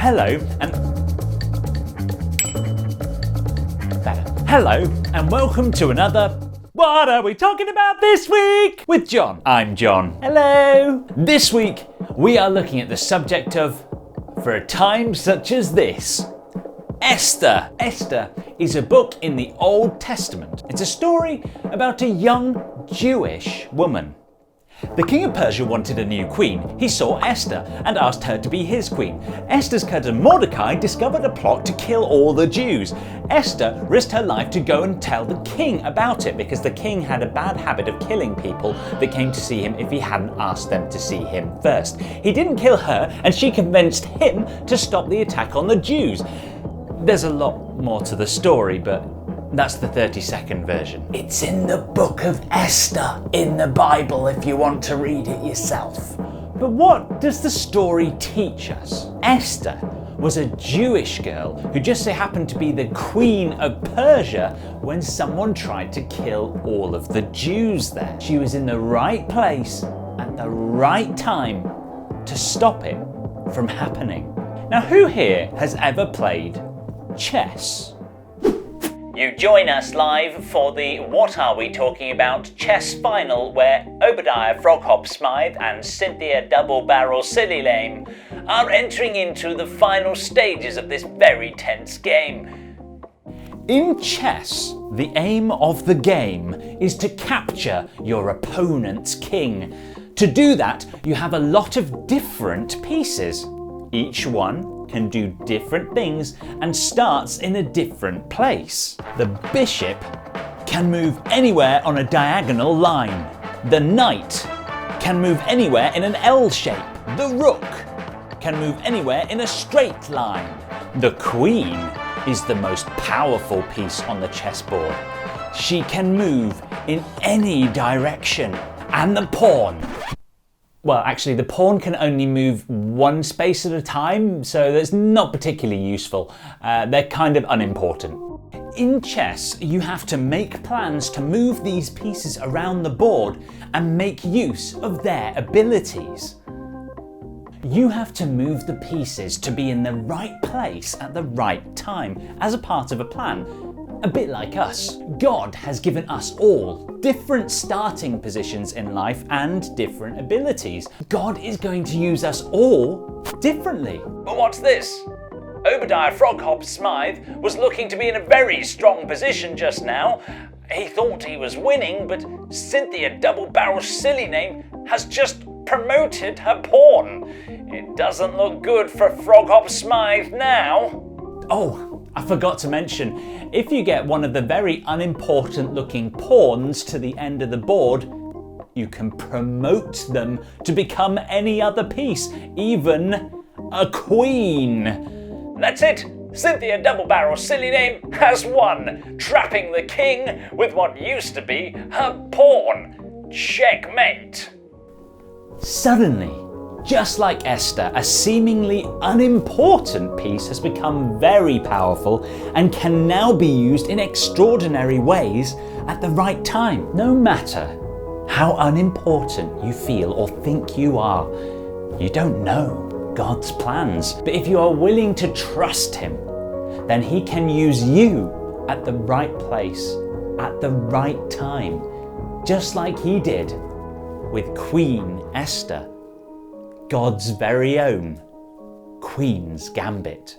Hello and welcome to another What Are We Talking About This Week? With John. I'm John. Hello. This week we are looking at the subject of For a Time Such as This. Esther. Esther is a book in the Old Testament. It's a story about a young Jewish woman. The king of Persia wanted a new queen. He saw Esther and asked her to be his queen. Esther's cousin Mordecai discovered a plot to kill all the Jews. Esther risked her life to go and tell the king about it because the king had a bad habit of killing people that came to see him if he hadn't asked them to see him first. He didn't kill her and she convinced him to stop the attack on the Jews. There's a lot more to the story, but that's the 30-second version. It's in the book of Esther in the Bible if you want to read it yourself. But what does the story teach us? Esther was a Jewish girl who just so happened to be the queen of Persia when someone tried to kill all of the Jews there. She was in the right place at the right time to stop it from happening. Now, who here has ever played chess? You join us live for the What Are We Talking About chess final, where Obadiah Froghop Smythe and Cynthia Double Barrel Silly Lame are entering into the final stages of this very tense game. In chess, the aim of the game is to capture your opponent's king. To do that, you have a lot of different pieces. Each one can do different things and starts in a different place. The bishop can move anywhere on a diagonal line. The knight can move anywhere in an L shape. The rook can move anywhere in a straight line. The queen is the most powerful piece on the chessboard. She can move in any direction. And the pawn. Well, actually, the pawn can only move one space at a time, so that's not particularly useful. They're kind of unimportant. In chess, you have to make plans to move these pieces around the board and make use of their abilities. You have to move the pieces to be in the right place at the right time as a part of a plan. A bit like us. God has given us all different starting positions in life and different abilities. God is going to use us all differently. But what's this? Obadiah Froghop Smythe was looking to be in a very strong position just now. He thought he was winning, but Cynthia Double Barrel Silly Name has just promoted her pawn. It doesn't look good for Froghop Smythe now. Oh, I forgot to mention, if you get one of the very unimportant looking pawns to the end of the board, you can promote them to become any other piece, even a queen. That's it. Cynthia Double Barrel Silly Name has won, trapping the king with what used to be her pawn. Checkmate. Suddenly, just like Esther, a seemingly unimportant piece has become very powerful and can now be used in extraordinary ways at the right time. No matter how unimportant you feel or think you are, you don't know God's plans. But if you are willing to trust Him, then He can use you at the right place at the right time, just like He did with Queen Esther. God's very own Queen's Gambit.